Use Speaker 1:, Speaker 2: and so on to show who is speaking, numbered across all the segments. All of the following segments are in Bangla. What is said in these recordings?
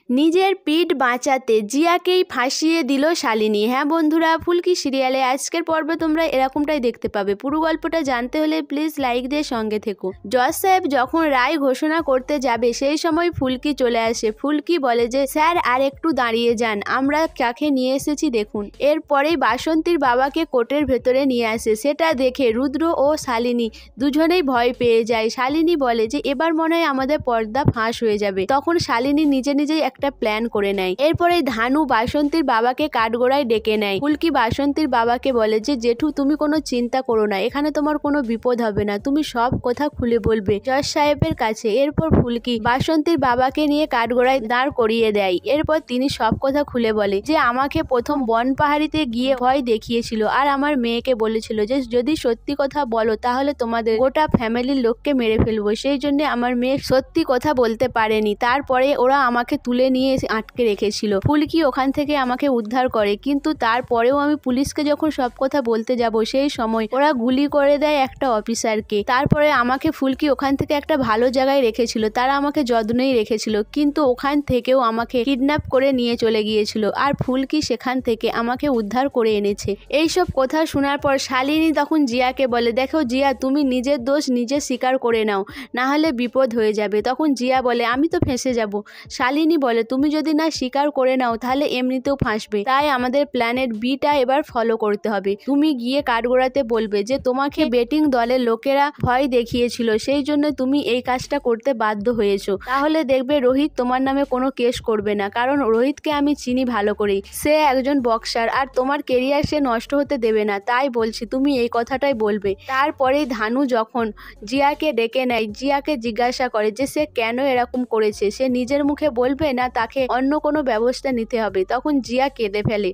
Speaker 1: নিজের পিঠ বাঁচাতে জিয়াকেই ফাঁসিয়ে দিল শালিনী। হ্যাঁ বন্ধুরা, ফুলকি সিরিয়ালে আজকের পর্বে তোমরা এরকমটাই দেখতে পাবে। পুরো গল্পটা জানতে হলে প্লিজ লাইক দিয়ে সঙ্গে থেকো। জজ সাহেব যখন রায় ঘোষণা করতে যাবে সেই সময় ফুলকি চলে আসে। ফুলকি বলে যে স্যার আর একটু দাঁড়িয়ে যান, আমরা কাকে নিয়ে এসেছি দেখুন। এরপরেই বাসন্তীর বাবাকে কোর্টের ভেতরে নিয়ে আসে। সেটা দেখে রুদ্র ও শালিনী দুজনেই ভয় পেয়ে যায়। শালিনী বলে যে এবার মনে হয় আমাদের পর্দা ফাঁস হয়ে যাবে। তখন শালিনী নিজে নিজেই একটা প্ল্যান করে নেয়। এরপরে ধানু বাসন্তীর বাবাকে কাঠগোড়ায় ডেকে নেয়। ফুলকি বাসন্তীর বাবাকে বলে যে জেঠু তুমি কোনো চিন্তা করো না, এখানে তোমার কোনো বিপদ হবে না, তুমি সব কথা খুলে বলবে জজ সাহেবের কাছে। এরপর ফুলকি বাসন্তীর বাবাকে নিয়ে কাঠগোড়ায় দাঁড় করিয়ে দেয়। এরপর তিনি সব কথা খুলে বলে যে আমাকে প্রথম বন পাহাড়িতে গিয়ে ভয় দেখিয়েছিল আর আমার মেয়েকে বলেছিল যে যদি সত্যি কথা বলো তাহলে তোমাদের গোটা ফ্যামিলির লোককে মেরে ফেলবো, সেই জন্য আমার মেয়ে সত্যি কথা বলতে পারেনি। তারপরে ওরা আমাকে তুলে নিয়ে আটকে রেখেছিল। ফুলকি ওখান থেকে আমাকে উদ্ধার করে, কিন্তু তারপরেও আমি পুলিশকে যখন সব কথা বলতে যাব সেই সময় ওরা গুলি করে দেয় একটা অফিসারকে। তারপরে আমাকে ফুলকি ওখান থেকে একটা ভালো জায়গায় রেখেছিল, তারা আমাকে যত্নেই রেখেছিল, কিন্তু ওখান থেকেও আমাকে কিডন্যাপ করে নিয়ে চলে গিয়েছিল আর ফুলকি সেখান থেকে আমাকে উদ্ধার করে এনেছে। এইসব কথা শোনার পর শালিনী তখন জিয়াকে বলে দেখো জিয়া, তুমি নিজের দোষ নিজে স্বীকার করে নাও, না হলে বিপদ হয়ে যাবে। তখন জিয়া বলে আমি তো ফেঁসে যাব। শালিনী বলে তুমি যদি না স্বীকার করে নাও তাহলে এমনিতেও ফাঁসবে, তাই আমাদের প্ল্যানের বিটা এবার ফলো করতে হবে। তুমি গিয়ে কাঠগোড়াতে বলবে যে তোমাকে বেটিং দলের লোকেরা ভয় দেখিয়েছিল, সেই জন্য তুমি এই কাজটা করতে বাধ্য হয়েছো। তাহলে দেখবে রোহিত তোমার নামে কোনো কেস করবে না, কারণ রোহিতকে আমি চিনি ভালো করেই, সে একজন বক্সার আর তোমার কেরিয়ার সে নষ্ট হতে দেবে না। তাই বলছি তুমি এই কথাটাই বলবে। তারপরেই ধানু যখন জিয়াকে ডেকে নেয়, জিয়াকে জিজ্ঞাসা করে যে সে কেন এরকম করেছে, সে নিজের মুখে বলবে না তাকে অন্য কোনো ব্যবস্থা নিতে হবে। তখন জিয়া কেঁদে ফেলে।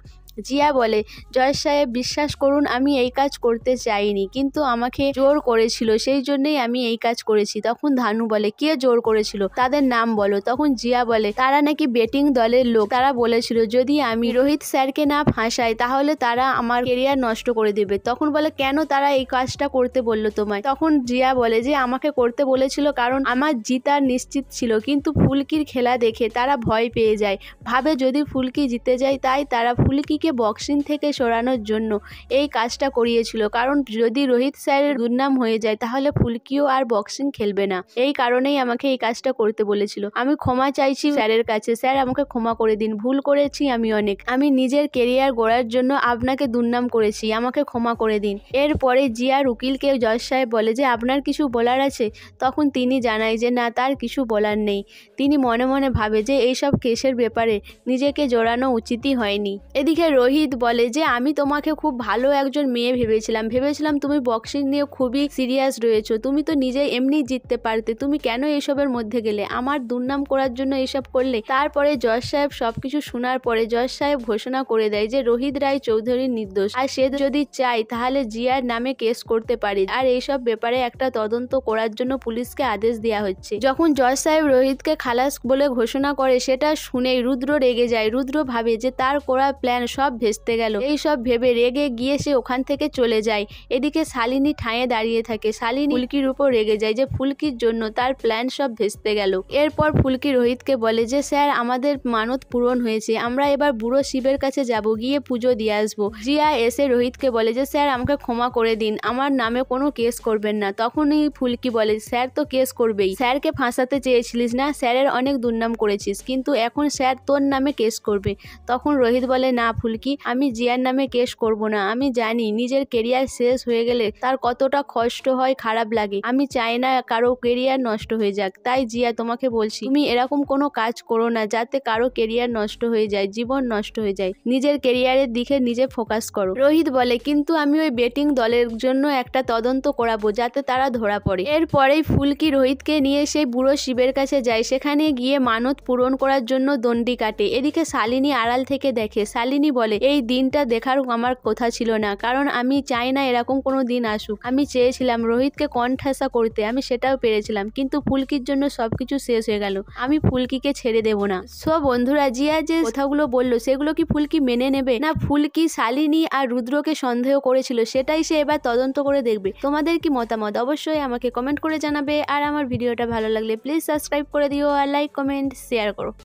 Speaker 1: জিয়া বলে জজ সাহেব বিশ্বাস করুন আমি এই কাজ করতে চাইনি, কিন্তু আমাকে জোর করেছিল, সেই জন্যই আমি এই কাজ করেছি। তখন ধানু বলে কে জোর করেছিল, তাদের নাম বলো। তখন জিয়া বলে তারা নাকি বেটিং দলের লোক, তারা বলেছিল যদি আমি রোহিত স্যারকে না ফাঁসাই তাহলে তারা আমার কেরিয়ার নষ্ট করে দেবে। তখন বলে কেন তারা এই কাজটা করতে বললো তোমায়? তখন জিয়া বলে যে আমাকে করতে বলেছিল কারণ আমার জিতার নিশ্চিত ছিল, কিন্তু ফুলকির খেলা দেখে তারা ভয় পেয়ে যায়, ভাবে যদি ফুলকি জিতে যায়, তাই তারা ফুলকি বক্সিং থেকে সরানোর জন্য এই কাজটা করিয়েছিল, কারণ যদি রোহিত স্যারের দুর্নাম হয়ে যায় তাহলে ফুলকিও আর বক্সিং খেলবে না। এই কারণেই আমাকে এই কাজটা করতে বলেছিল। আমি ক্ষমা চাইছি স্যারের কাছে, স্যার আমাকে ক্ষমা করে দিন, ভুল করেছি আমি অনেক, আমি নিজের কেরিয়ার গড়ার জন্য আপনাকে দুর্নাম করেছি, আমাকে ক্ষমা করে দিন। এরপরে জিয়ার উকিলকে জজ সাহেব বলে যে আপনার কিছু বলার আছে? তখন তিনি জানায় যে না, তার কিছু বলার নেই। তিনি মনে মনে ভাবে যে এইসব কেসের ব্যাপারে নিজেকে জড়ানো উচিতই হয়নি। এদিকে রোহিত বলে যে আমি তোমাকে খুব ভালো একজন মেয়ে ভেবেছিলাম তুমি বক্সিং নিয়ে খুবই সিরিয়াস রয়েছো, তুমি তো নিজে এমনি জিততে পারতে, তুমি কেন এসবের মধ্যে গেলে, আমার দুর্নাম করার জন্য এসব করলে? তারপরে জজ সাহেব সবকিছু শোনার পরে জজ সাহেব ঘোষণা করে দেয় যে রোহিত রায় চৌধুরী নির্দোষ, আর সে যদি চায় তাহলে জিয়ার নামে কেস করতে পারে, আর এইসব ব্যাপারে একটা তদন্ত করার জন্য পুলিশকে আদেশ দেওয়া হচ্ছে। যখন জজ সাহেব রোহিতকে খালাস বলে ঘোষণা করে সেটা শুনেই রুদ্র রেগে যায়। রুদ্র ভাবে যে তার করা প্ল্যান সব ভেস্তে গেল। এই সব ভেবে রেগে গিয়ে সে ওখান থেকে চলে যায়। এদিকে শালিনী ঠাঁয়ে দাঁড়িয়ে থাকে। শালিনী ফুলকির উপর রেগে যায় যে ফুলকির জন্য তার প্ল্যান সব ভেস্তে গেল। এরপর ফুলকি রোহিতকে বলে যে স্যার আমাদের মানত পূরণ হয়েছে, আমরা এবার বুড়ো শিবের কাছে যাব, গিয়ে পুজো দিয়ে আসবো। জিয়া এসে রোহিতকে বলে যে স্যার আমাকে ক্ষমা করে দিন, আমার নামে কোনো কেস করবেন না। তখনই ফুলকি বলে স্যার তো কেস করবেই, স্যারকে ফাঁসাতে চেয়েছিলিস না, স্যারের অনেক দুর্নাম করেছিস, কিন্তু এখন স্যার তোর নামে কেস করবে। তখন রোহিত বলে না ফুলকি, আমি জিয়ার নামে কেস করব না, আমি জানি নিজের কেরিয়ার শেষ হয়ে গেলে তার কতটা কষ্ট হয়, খারাপ লাগে, আমি চাই না কারো কেরিয়ার নষ্ট হয়ে যাক। তাই জিয়া তোমাকে বলছি তুমি এরকম কোনো কাজ করো না যাতে কারো কেরিয়ার নষ্ট হয়ে যায়, জীবন নষ্ট হয়ে যায়, নিজের কেরিয়ারের দিকে নিজে ফোকাস করো। রোহিত বলে কিন্তু আমি ওই বেটিং দলের জন্য একটা তদন্ত করাবো যাতে তারা ধরা পড়ে। এরপরেই ফুলকি রোহিতকে নিয়ে সেই বুড়ো শিবের কাছে যায়, সেখানে গিয়ে মানত পূরণ করার জন্য দণ্ডি কাটে। এদিকে শালিনী আড়াল থেকে দেখে। শালিনী বলে এই দিনটা দেখার আমার কথা ছিল না, কারণ আমি চাই না এরকম কোনো দিন আসুক, আমি চেয়েছিলাম রোহিতকে কণ্ঠাসা করতে, আমি সেটাও পেরেছিলাম, কিন্তু ফুলকির জন্য সবকিছু শেষ হয়ে গেল, আমি ফুলকিকে ছেড়ে দেব না। সো বন্ধুরা, জিয়া যে কথাগুলো বললো সেগুলো কি ফুলকি মেনে নেবে, না ফুলকি শালিনী আর রুদ্রকে সন্দেহ করেছিল সেটাই সে এবার তদন্ত করে দেখবে? তোমাদের কি মতামত অবশ্যই আমাকে কমেন্ট করে জানাবে। আর আমার ভিডিওটা ভালো লাগলে প্লিজ সাবস্ক্রাইব করে দিও আর লাইক কমেন্ট শেয়ার করো।